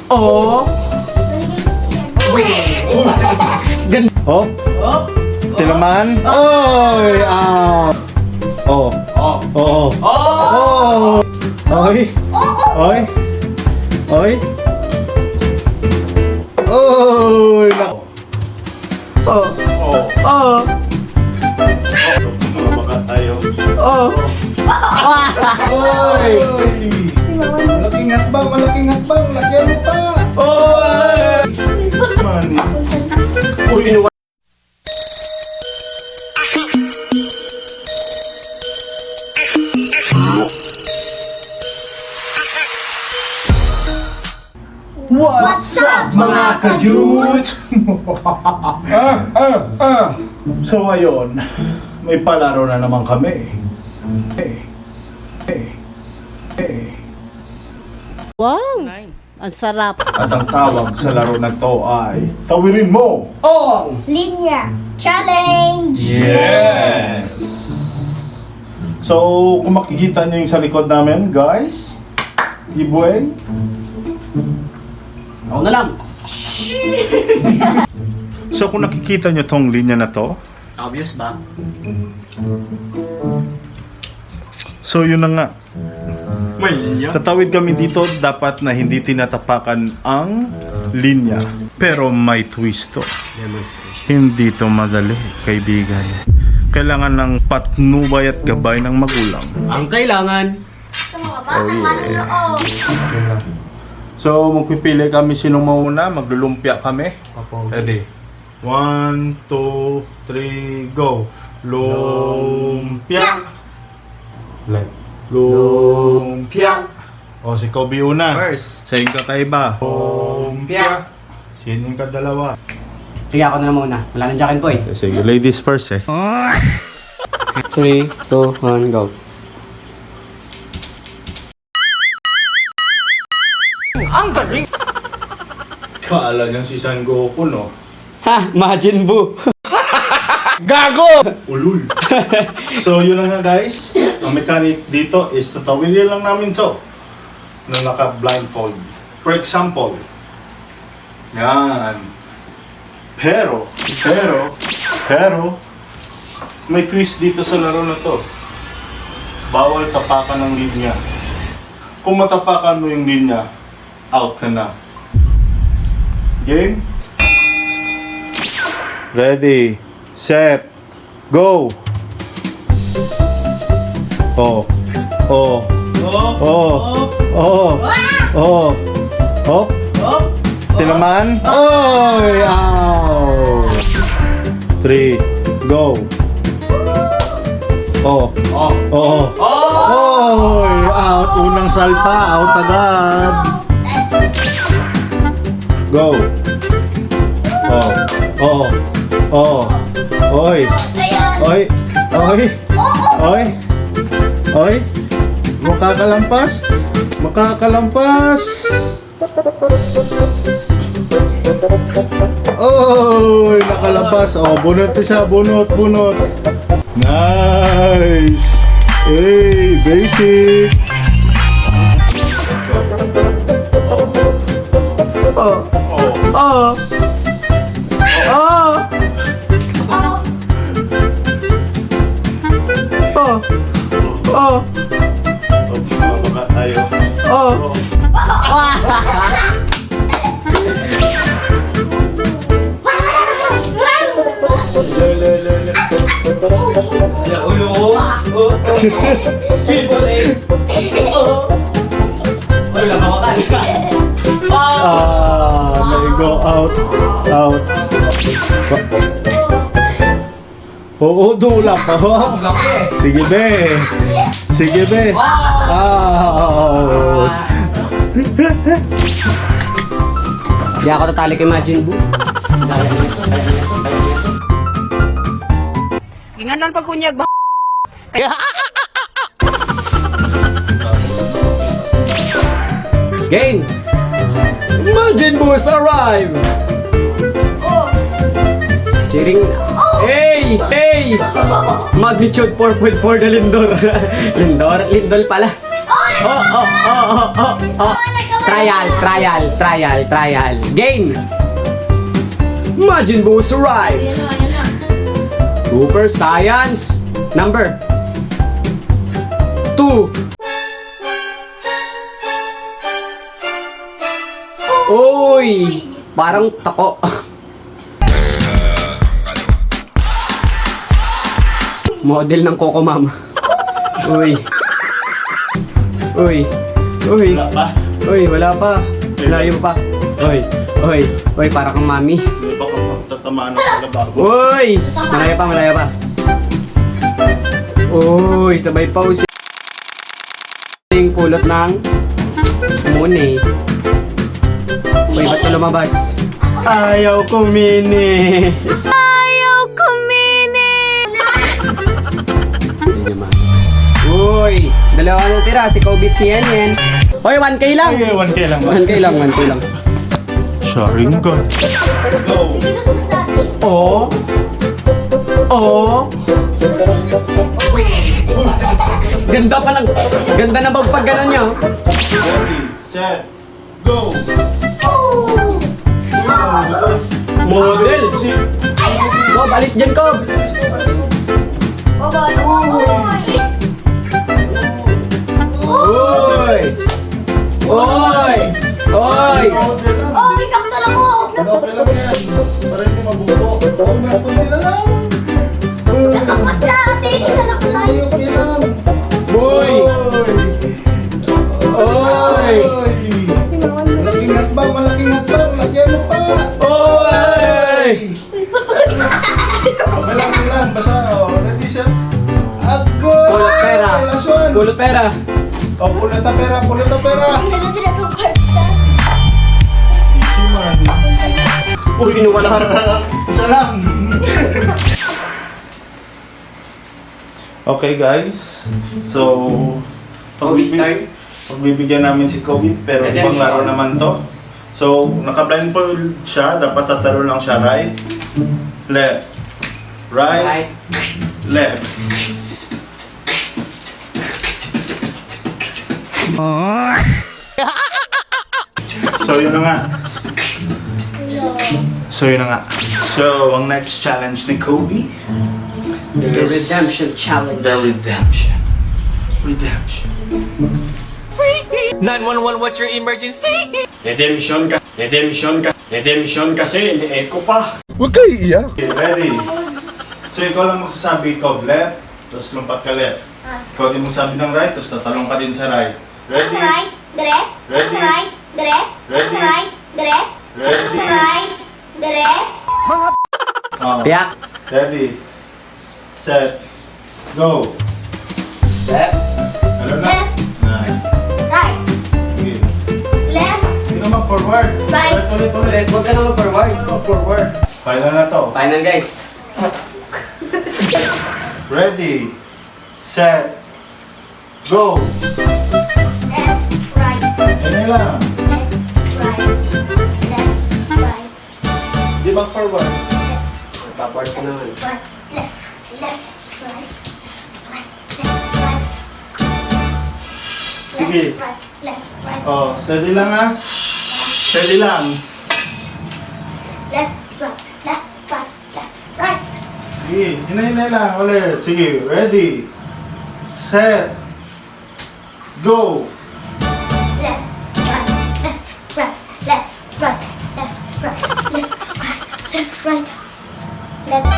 Oh. Gan. Oh. Tilaman. Oy. Ah. Oh. Oh. Oh. Oh. Oy. Oy. Oy. Oy. Oh. Oh. Oh. Baka tayo. Oh. Oy. Malaking hakbang, malaking hakbang. Lagyan mo pa. Oy. Mani. Uy, inuwan. What's up mga ka-dudes? So ayun, may palaro na naman kami. Wow! Ang sarap. At ang tawag sa laro na to ay Tawirin Mo! Ong. Linya Challenge! Yes! So, kung makikita nyo yung sa likod namin, guys, Ibuey, Ako na lang. so kung nakikita nyo tong linya na to, Obvious ba? so yun na nga, May linya. tatawid kami dito, dapat na hindi tinatapakan ang linya. Pero may twist to. Hindi to madali, kaibigan. Kailangan ng patnubay at gabay ng magulang. Ang kailangan. Sa mga batang manonood. So, magpipili kami sinong mauna, maglulumpia kami. Ready? 1, 2, 3, go! Lumpia! Lumpia! O, si Kobe una. First. Sa yung kakaiba. Lumpia! Sino yung kadalawa? Sige, ako na lang muna. Wala nang jacket po eh. Sige, ladies first eh. 3, 2, 1, go. Ang galing! Kaala niyang si San Goku, no? Ha! Majin Buu! Gago! Ulul! So, yun na nga guys. Ang mechanic dito is tatawilin lang namin to na naka-blindfold. For example, yan. Pero, may twist dito sa laro na to. Bawal tapakan ng linya. Kung matapakan mo yung linya, out ka na. Game? Ready, set, go! Oh, oh, oh, oh, oh, hop, tilaman, oy, ow! 3, go! Oh, oh, oy, out, unang salpa, out agad! Go! Oh, oh, oh, oy, oy, oy, oy, oy, makakalampas, makakalampas. Oy, nakalampas. Oh, bunot isa, bunot, bunot. Nice. Hey, basic. Oh! Oh! Oh! Oh! Oh! Baka tayo. Oh! Let it go out, out. Oo, dula pa. Sige be. Sige be. Out. Di ako tatali kay Majin Buu. Inganan pagkunyag ba? Game! Majin Buu has arrived! Cheering! Hey! Hey! Magnitude 4.4 na Lindor. Lindor? Lindol pala. Oh! Oh! Oh! Oh! Oh! Oh! Trial. Game! Majin Buu's arrived! Ayan na. Super Science number 2. Uy! Parang tako. Model ng Coco Mama. Uy. Wala pa. Wala pa. Layo pa. Uy, para kang mami. Baka magtatamaan ako sa lababo. Uy! Malaya pa. Uy, sabay pa usi. Yung pulot ng muni. Uy, ba't ka lumabas? Ayaw kuminis. Hindi naman. Uy, dalawa nang tira. Si Kobe si Yan. Uy, 1K lang. Ay, 1K lang. 1K lang. Sharingan. Go! Oh. Ganda na pag gano'n niya. Ready, set, go! Model. Kob, alis dyan, Kob. Uy! Oh, ikakta lang ko. Okay lang yan. Para hindi mabuto. Kunti na lang. Nakapat siya, ate. Isa lang ko tayo. Okay lang. Uy! Malaking hatbang. Lagyan mo pa. Uy! Okay lang. Basta, ready, set. Go! Pulot pera. Last one. Pulot pera. Pulot na pera. Easy man. Uy, kinuha lahat. Isa lang. Okay guys, so pagbibigyan namin si Kobe, pero ibang laro naman to. So naka-blindfold siya, dapat tatalo lang siya right, left, right, left. So yun na nga. So ang next challenge ni Kobe The is Redemption Challenge. the redemption. 911, what's your emergency? Redemption kasi, eco pa. Huwag kayo iiyak. Okay, ready? So ikaw lang magsasabi, ikaw left, tapos lumpat ka left. Ikaw din magsabi ng right, tapos tatalong ka din sa right. Ready? Right, dire. Ready? Right, dire. Ready? Right, dire. Ready? Right, dire. Oh. Piyak. Ready? Set. Go. Left. Alam na? Left. Nine. Right, Okay. left. Hindi naman forward. Right. Ulit. Huwag ka naman forward. Final na to. Final guys. Ready? Set. Go. Left, right, Yan lang. left, right, left, right, Di ba forward? left, Backward ka naman. right, left, right, right, left, right. Sige. Right, left, right, Oh, steady lang ha. Steady lang. left, right, left, right, left, right. Sige, hinay lang. Ulit. Sige, ready. Set. Go. Left, right, left, right, left, right, left, right, left, right, left.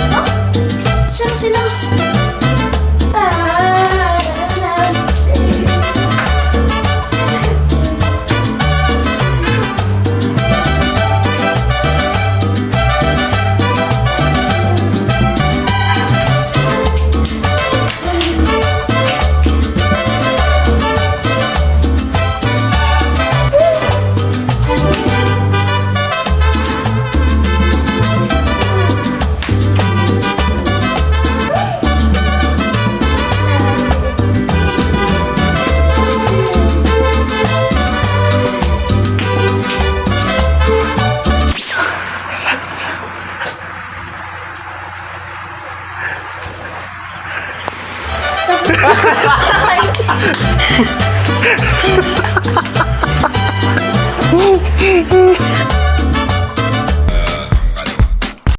Oh, saan sila? Ay!